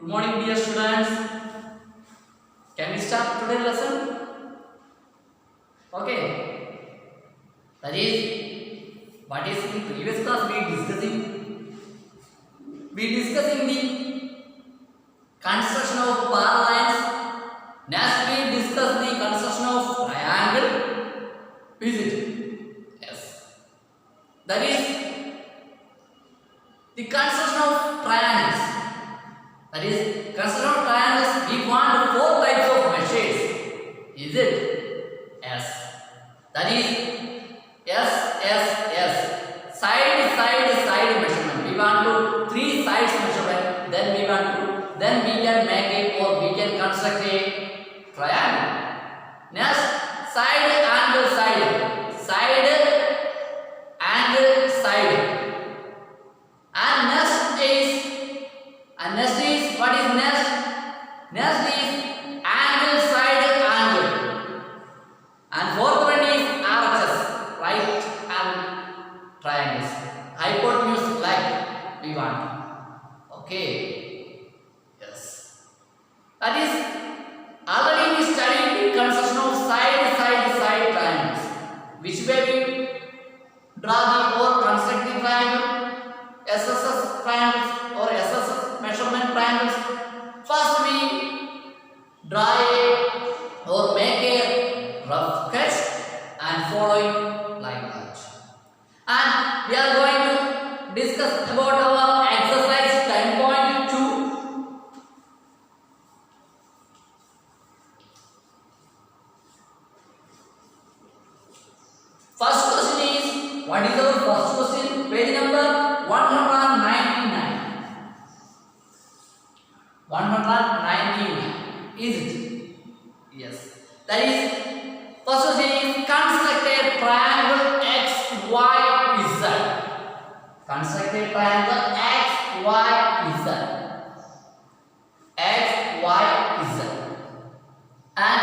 morning, dear students. Can we start today's lesson? Okay. That is, what is in previous class we discussing the construction of parallels. Next we discuss the construction of triangle. Is it? Yes. That is the construction of triangles. That is construction of triangles. We want four types of meshes. Is it? Yes. That is yes. Side measurement. We want to three sides measurement. Then we can make it or we can construct a triangle. Next, side angle side. Side angle side. And next is what is next? Next is angle side angle. And fourth one is arches, right? And triangles. Hypotenuse like we want. Okay. Yes. That is already we studied the construction of side triangles. Which way we draw the or construct the triangle? SSS triangles or SSS measurement triangles. First we draw a or make a rough sketch and following like that. And we are going to discuss about our exercise 10.2. First question is, what is our first question? Page number 199. 199. Is it? Yes. That is, first question is construct a triangle X, Y, Z. Construct a triangle X, Y, Z. X, Y, Z. And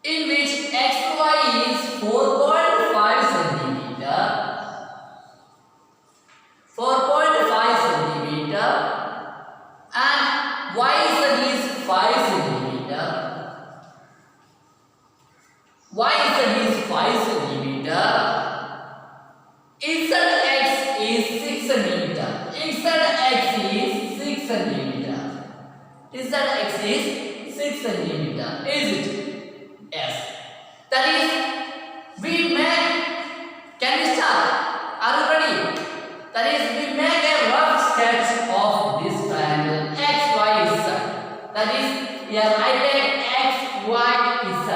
in which XY is 4.5 centimeter. 4.5 centimeter and YZ is 5 centimeter. YZ is 5 centimeter. ZX is 6 centimeter. ZX is 6 centimeter. ZX is 6 centimeter. Is it? Yes. That is, we make. Can we start? Are you ready? That is, we make a rough sketch of this triangle X, Y, Z. That is, here I take X, Y, Z.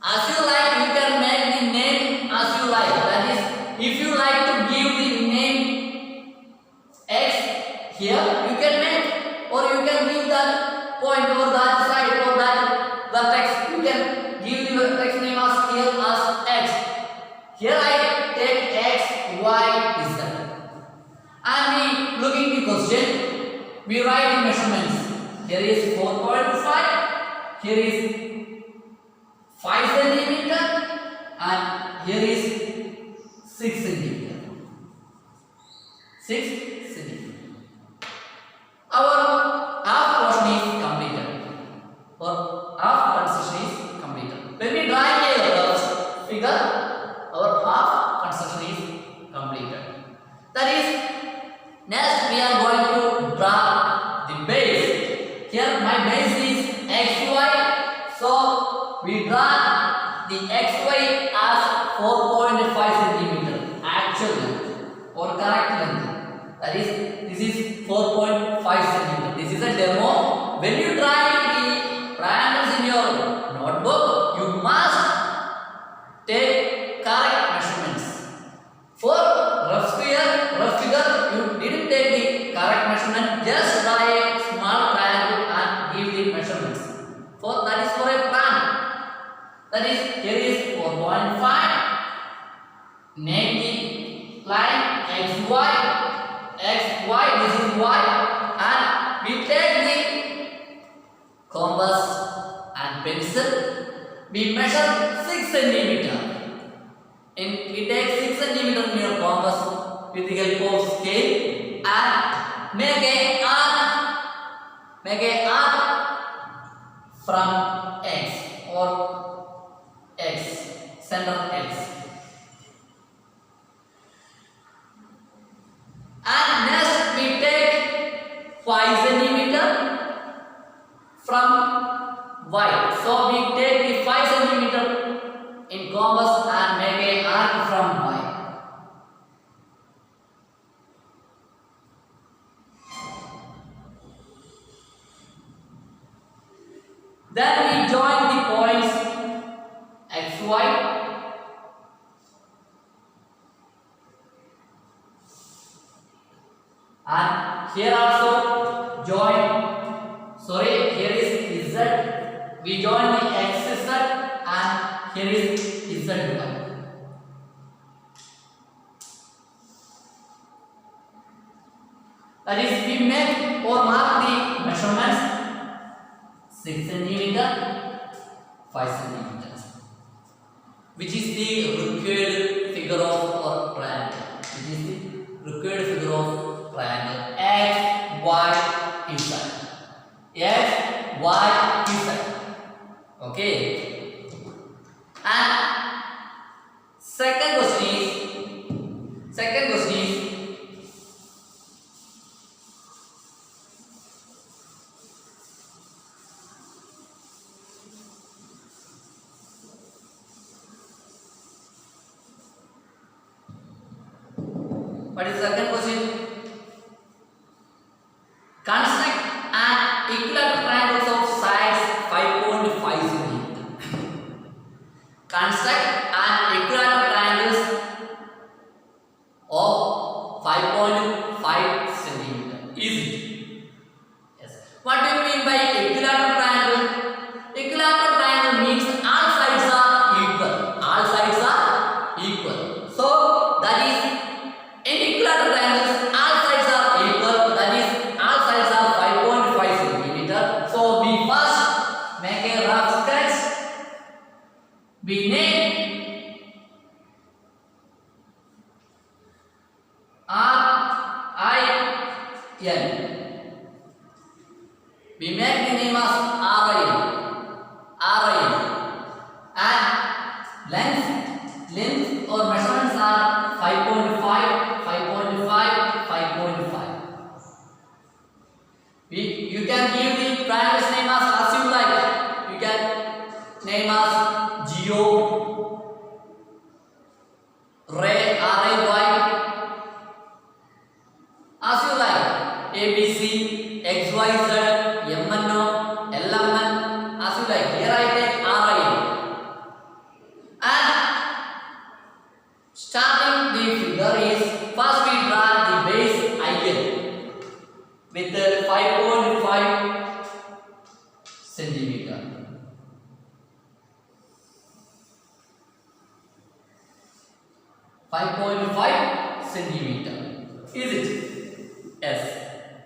As you like, you can make the name as you like. That is, if you like to give the name X here, you can make, or you can give that point or that side or that the text. You can give the text name as here as X. Here I take X, Y, Z. And we looking the question, we write the measurements. Here is 4.5, here is 5 centimeter, and here is 6 centimeter. 6 centimeter. Our half portion is completed, or half construction is completed. When we draw a figure, our half construction is completed. That is, next we are going to draw the base. Here my base is XY. So we draw the XY as 4.5 centimeter actual length or correct length. That is, this is 4.5 centimeter. This is a demo. When you draw the triangles in your notebook, you must take correct measurements. For rough figure, you didn't take the correct measurement. Just draw a small triangle and give the measurements. For that is for a plan. That is, here is 4.5. Make the line XY. XY, this is Y, and we take the compass and pencil. We measure 6 centimeter. We take 6 centimeter in your compass with the help of scale and make a arc make a arc from X or X, center X. And next we take 5 centimeter from Y. So we take the 5 centimeter in compass and make a arc from Y. Then we join the points X, Y, and here also join, sorry, here is Z, we join the X Z and here is Z Y. That is, we make or mark the measurements 6 centimeter, 5 centimeters, which is the required figure of our triangle. Which is the required figure of triangle X, Y, Z. X, Y, Z. Okay. And second question is what is the second question? Construct an equilateral triangles of sides 5.5 cm. Construct an equilateral triangles of 5.5 cm. Easy. Yes. What do you mean by equilateral triangle? Equilateral triangle means all sides are equal. All sides are equal. So that is, in equilateral triangles, all sides are equal. That is, all sides are 5.5 centimeter. So we first make a rough sketch. We name RIN. We make the name as RIN, and length or measurements are 5.5, 5.5. You can give the triangle's name as you like. You can name as Geo, Ray, RAY, as you like. ABC, XYZ, MNO, LMN, as you like. Here I take RIN. And starting the figure is, first we draw the base IN with 5.5 centimeter. Is it? Yes.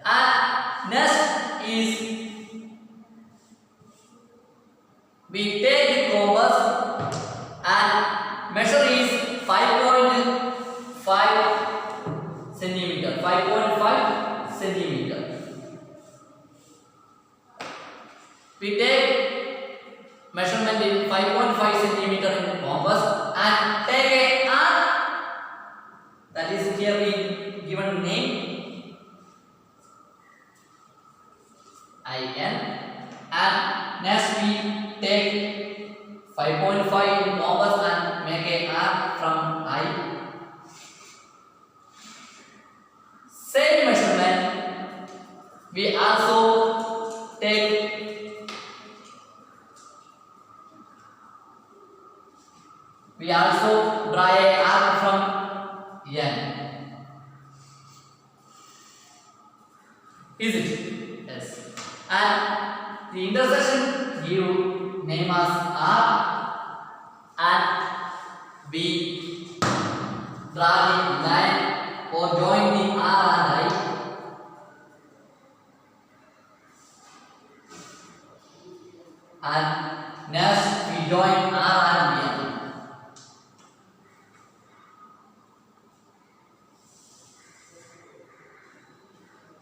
And next is, we take the compass and measure is 5.5 centimeter. 5.5 centimeter. We take measurement in 5.5 centimeter in compass and take a arc. That is, here we given name IN, and next we take 5.5 in compass and make a arc from I. Same measurement we also take, we also draw a arc from N. Is it? Yes. And the intersection give name as R, and we draw the line or join the R and I. And next we join R and N.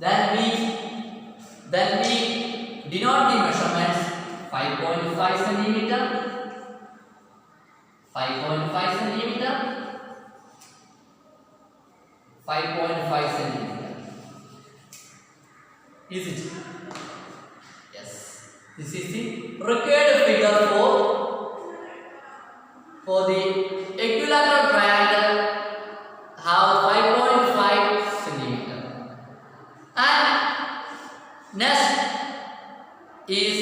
Then we denote the measurements 5.5 centimeter, 5.5 centimeter, 5.5 centimeter. Is it? Yes. This is the required figure for the equilateral triangle have 5.5 centimeter. And next is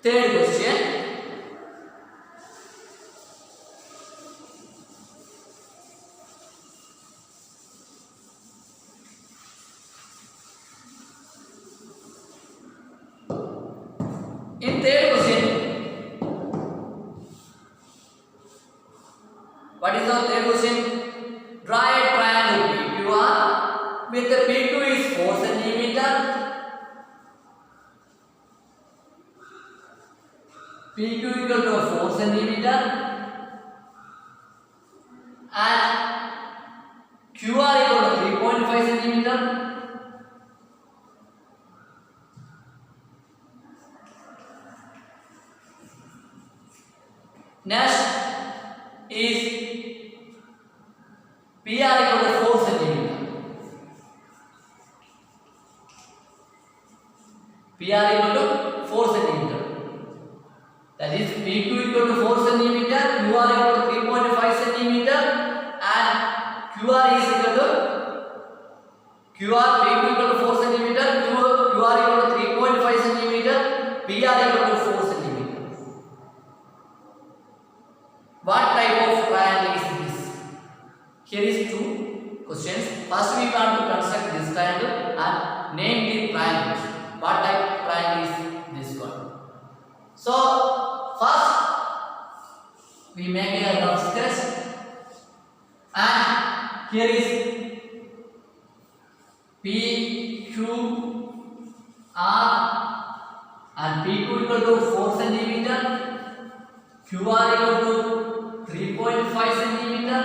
third question. In third question, what is our third question? Draw a triangle PQR with the PQ is 4 centimeter, PQ equal to 4 centimeter, and QR equal to 3.5 centimeter. Next is PR equal to 4 centimeter. PR equal to 4 centimeter. That is PQ equal to 4 centimeter, QR equal to 3.5 centimeter, and QR is equal to PQ equal to 4 centimeter, QR equal to 3.5 centimeter, PR equal to 4 centimeter. What type of triangle is this? Here is two questions. First we want to construct this triangle and name the triangles. What type of triangle is this one? So first we make a rough sketch, and here is P, Q, R, and PQ equal to 4 centimeter, QR equal to 3.5 centimeter,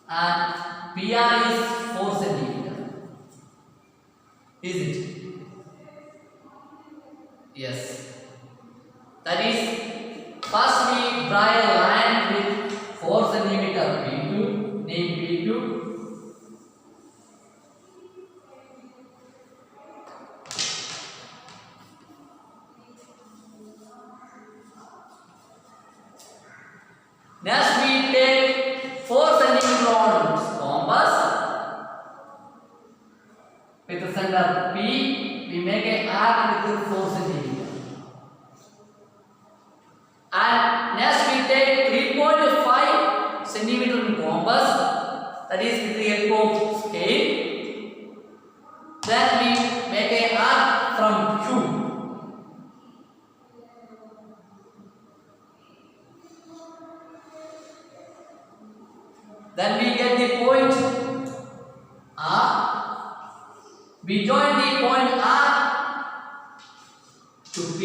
and PR is 4 centimeter. Is it? Yes. That is, first we draw a line with 4 centimeter PQ, name PQ. Next we take 4 centimeter on compass with the center P. We make a arc with 4 centimeter. And next we take 3.5 centimeter in compass, that is with the help of scale. Then we make a arc from Q. Then we get the point R. We join the point R to P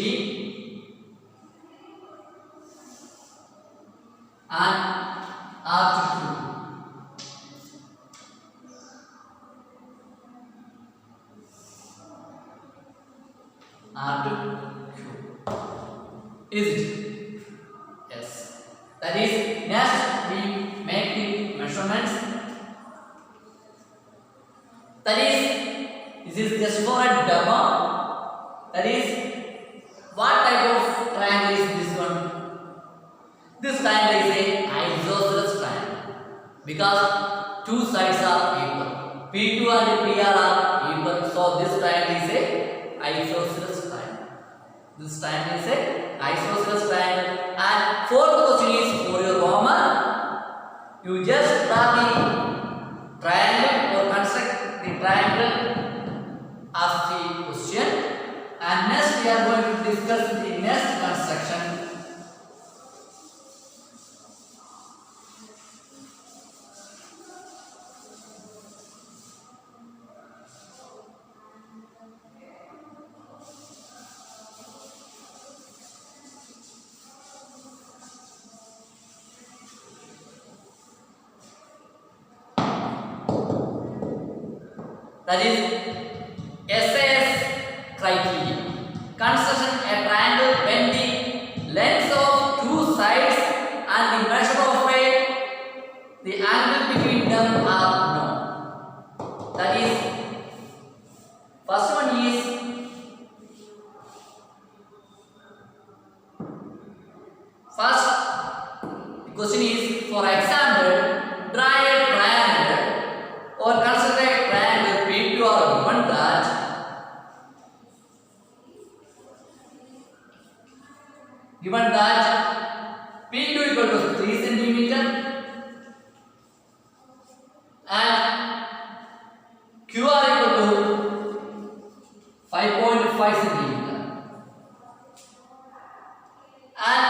and R to Q. R to Q. Is it? Yes. That is, next we make the measurements. That is, this is just for a demo. That is, what type of triangle is this one? This triangle is a isosceles triangle because two sides are equal. P2 and PR are equal. So this triangle is a isosceles triangle. This triangle is a isosceles triangle. And fourth question is for your homework. You just draw the triangle or construct the triangle as the question. And next we are going to discuss the next construction. That is SAS criteria. Construction a triangle when the lengths of two sides and the measure of the angle between them are known. That is, first one is first question is, for example, draw a triangle or consider a triangle PQR given that P2 equal to 3 centimeter and QR equal to 5.5 centimeter and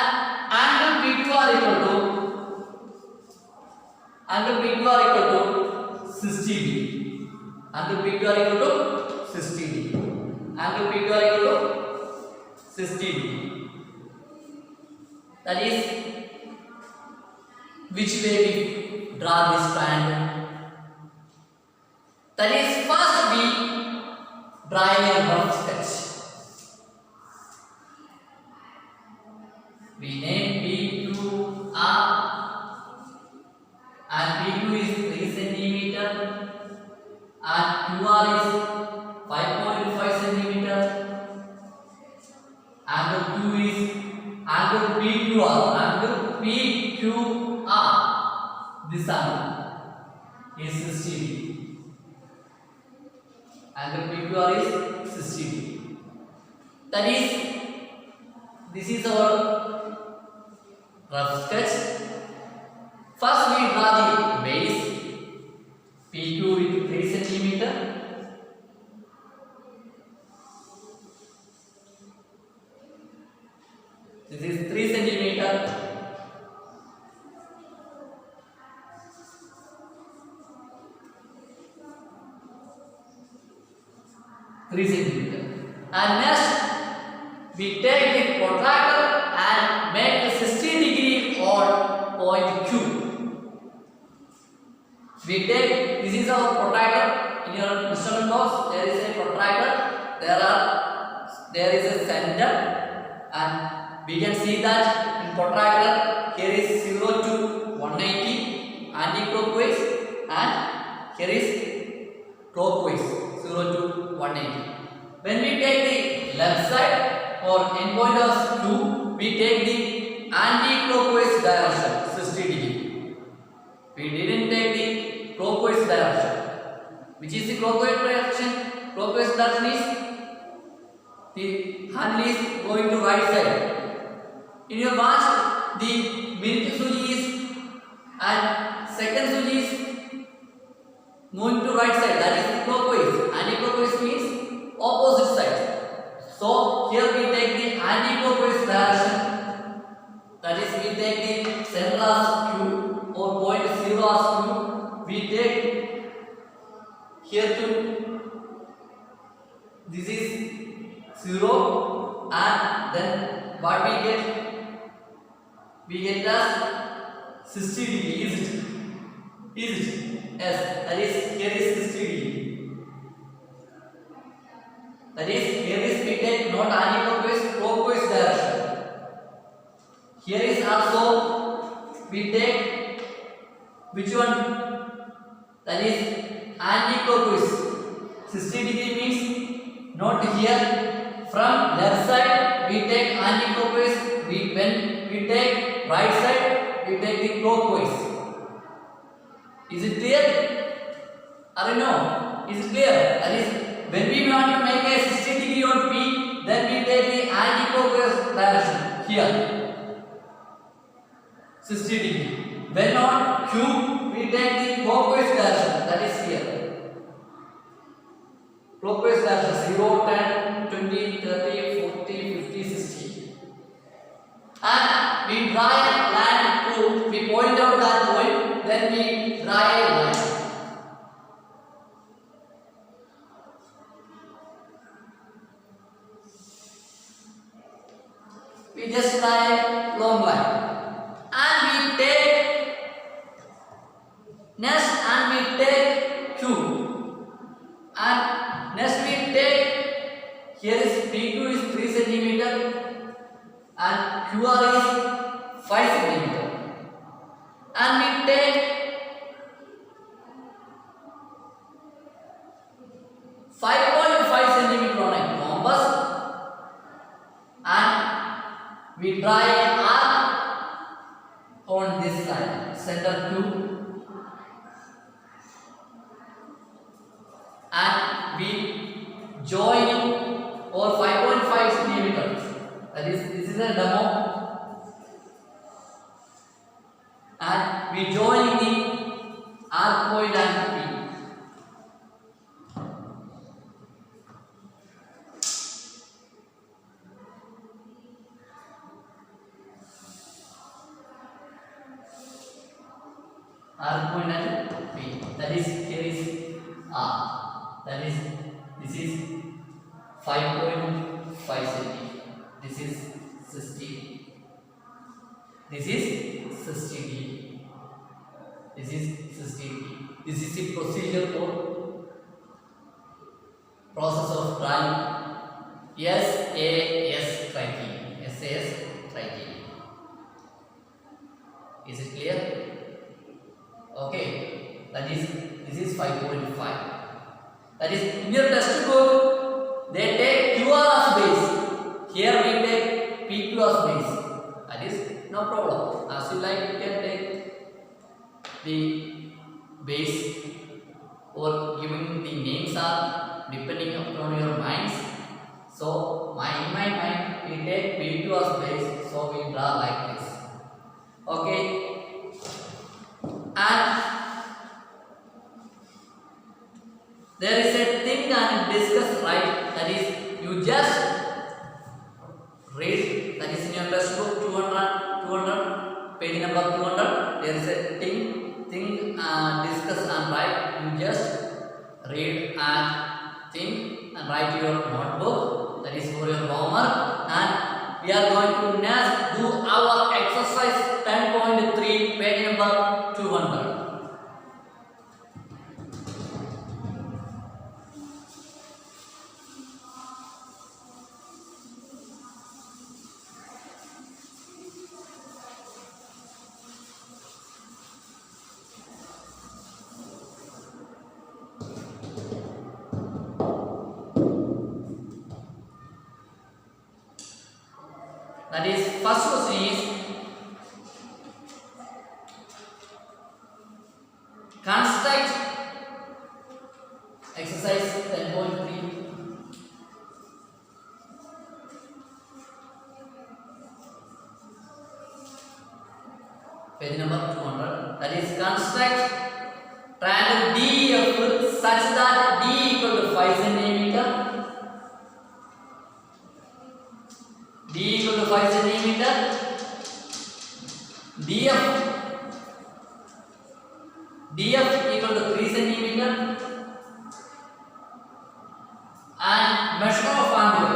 angle PQR equal to 60 degree. Angle PQR equal to 60 degree. Angle PQR equal to 60 degree. That is, which way we draw this triangle? That is, first we draw a rough sketch. We name P2R and P2 is 3 centimeter and QR is 5.5 centimeter. Angle Q is angle PQR, this angle is 60 degree. Angle PQR is 60 degree. That is, this is our rough sketch. First we draw the base P2 with 3 centimeter. This is 3 centimeter. And next we take the protractor and make a 60 degree on point Q. We take, this is our protractor. In your instrument box there is a protractor, there is a center, and we can see that in protractor here is 0 to 180 anti-clockwise and here is clockwise 0 to 180. When we take the left side or endpoint of Q, we take the anti-clockwise direction 60 degree. We didn't take the clockwise direction. Which is the clockwise direction? Clockwise direction is the handle is going to right side. In your watch, the minute switch is and second switch is moving to right side. That is the clockwise. Anti-clockwise means opposite side. So here we take the anti-clockwise direction. That is, we take the center as Q or point 0 as Q. We take here to this is 0 and then what we get? We get as 60 degree. Is it? Yes. That is, here is 60 degree. That is, here is we take not anti-clockwise, clockwise direction. Here is also we take which one? That is anti-clockwise. 60 degree means not here. From left side we take anti-clockwise. When we take right side we take the clockwise. Is it clear? Or no? Is it clear? That is, when we want to make a 60 degree on P, then we take the anti-clockwise direction here. 60 degree. When on Q, we take the clockwise direction. That is here. Clockwise direction 0, 10, 20, 30, 40, 50, 60. And we draw a line to, we point out that point, then we draw a line. We just draw a long line. And we take next and we take Q. And draw an arc on this line, center 2, and we join over 5.5 centimeters. That is, this is a demo, and we join the arc point and P. Arc point and P. That is, here is R. That is, this is 5.5 cm. This is 60. This is 60. This is 60. This is the procedure for process of drawing SAS criteria. SAS criteria. Is it clear? Okay. That is, this is 5.5. That is, in your textbook they take QR as base. Here we take PQ as base. That is no problem. As you like, you can take the base, or giving the names are depending upon your minds. So in my mind we take PQ as base, so we draw like this. Okay, and there is a think and discuss, right? That is, you just read, that is in your textbook 200, page number 200. There is a think and discuss and write. You just read and think and write your notebook. That is for your homework. And we are going to next do our exercise 10.3, page number 200. That is, first question is construct exercise 10.3. Page number 200. That is, construct triangle DEF such that D equal to 5 centimeter. D equal to 5 centimeter. DF equal to 3 centimeter. And measure of angle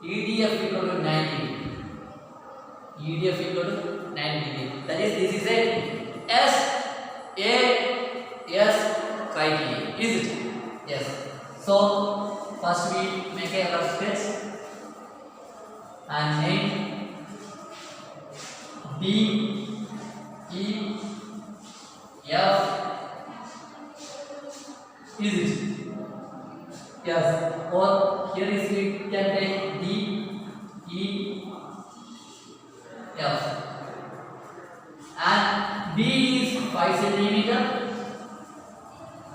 EDF equal to 90. EDF equal to 90. That is, this is a SAS criteria. Is it? Yes. So first we make a rough sketch and name D E F. Is it? Yes. Or here is, we can take D E F, and B is 5 centimeter,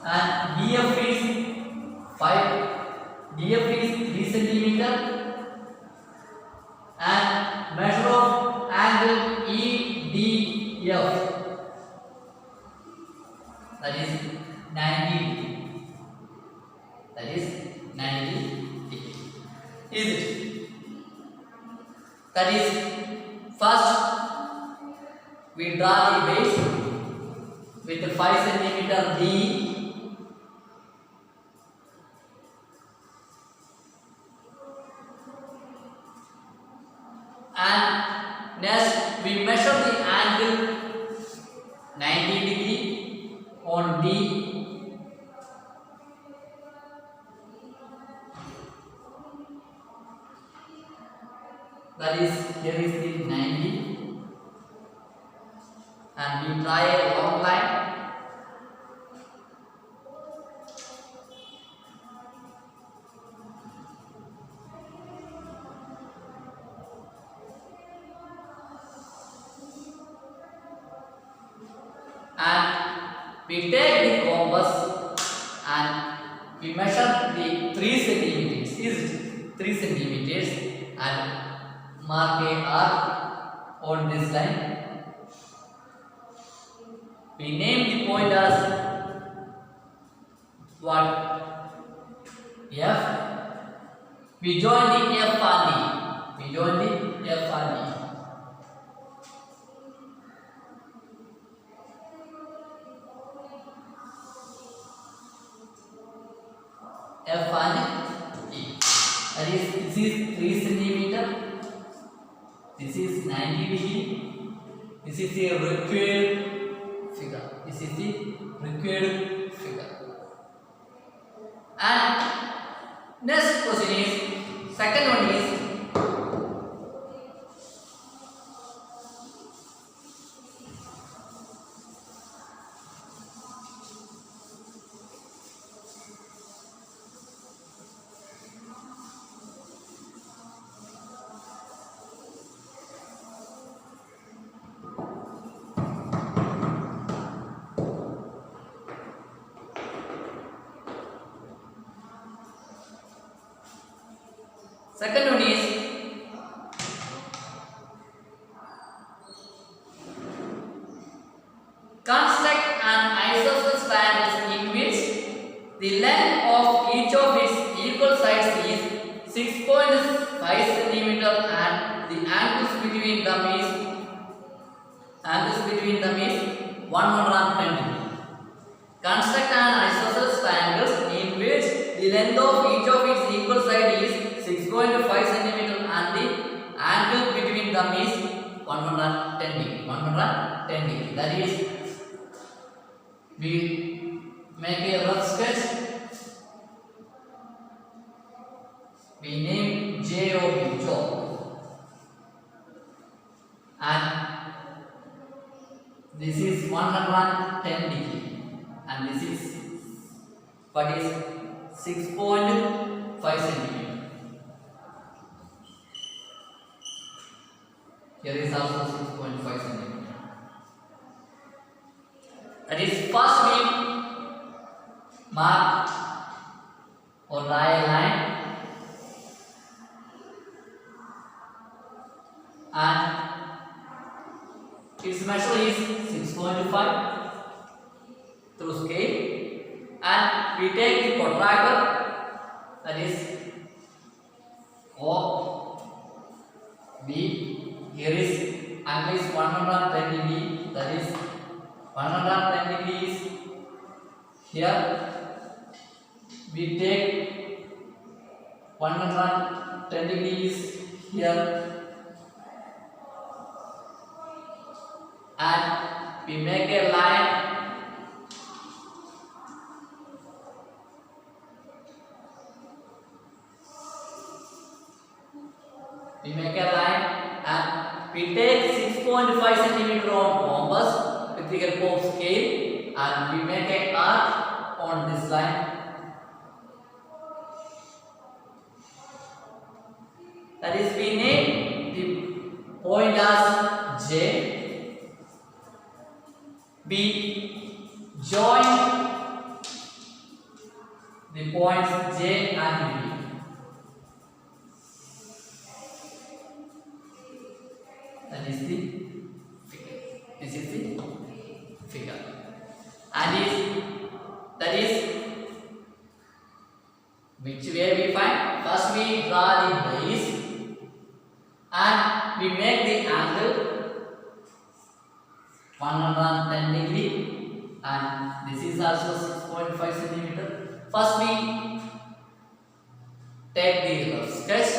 and DF is 3 centimeter, and measure of angle EDF, that is 90 degree. That is 90 degree. Is it? That is, first we draw the base with 5 centimeter D, and next we measure the angle 90 degree on D, that is, here is the 90, and we draw a long line we take the compass and we measure the 3 centimeters. Is it 3 centimeters and mark a arc on this line. We name the point as what? F. We join the F and D. We join the F and D. F and E. That is, this is 3 centimeter. This is 90 degree. This is the required figure. This is the required figure. And next question is, second one is second one is construct an isosceles triangle in which the length of each of its equal sides is 6.5 cm and the angles between them is 110 degree. Construct an isosceles triangle in which the length of each of its equal side is 6.5 cm and the angle between them is 110 degree. 110 degree. That is, we make a rough sketch. We name JOB, job, and this is 110 degree, and this is what is 6.5 cm. Here is also 6.5 cm. That is, first we mark or draw a line and its measure is 6.5 through scale, and we take the protractor, that is O B. Here is angle is 110 degree, that is 110 degrees. Here we take 110 degrees here, and we make a line and we take 6.5 cm on compass with the help of scale, and we make an arc on this line. That is, we name the point as J. We join the points J and B. That is the figure. This is the figure. And that is which way we find? First we draw the base and we make the angle 110 degree, and this is also 6.5 cm. First we take the rough sketch,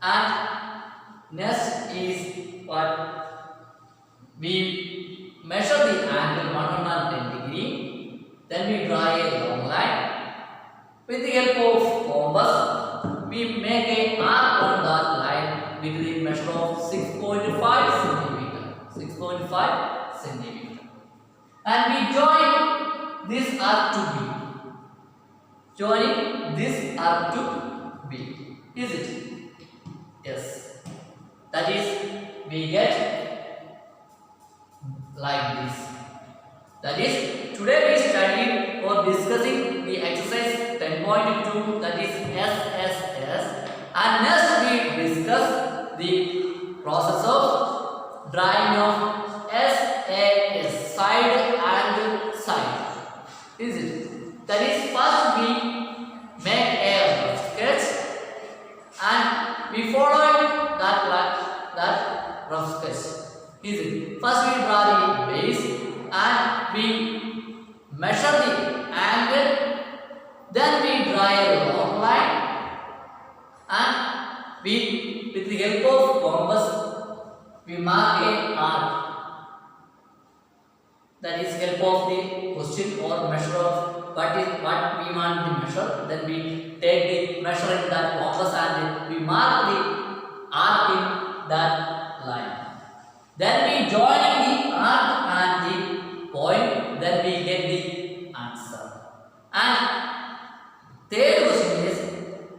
and next is what? We measure the angle 110 degree, then we draw a long line. With the help of compass, we make a arc on that line with the measure of 6.5 cm. 6.5 cm. And we join this arc to B. Joining this arc to B. Is it? Yes. That is, we get like this. That is, today we studied or discussing the exercise 10.2, that is SSS, and next we discuss the process of drawing of SAS, side and side. Is it? That is, first we make a rough sketch and we follow that rough sketch. Is it? First we draw the base and we measure the angle, then we draw a long line and we, with the help of compass, we mark a arc. That is help of the question or measure of what we want to measure. Then we take the measure in that compass and we mark the arc in that line. Then we join the arc and the point, then we get the answer. And third question is,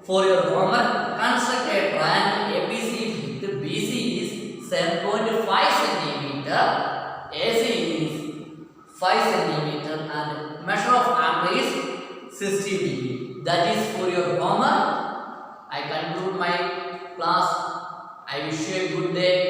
for your homework, construct a triangle ABC with BC is 7.5 centimeter, AC is 5 centimeter, and measure of angle is 60 degree. That is for your homework. I conclude my class. I wish you a good day.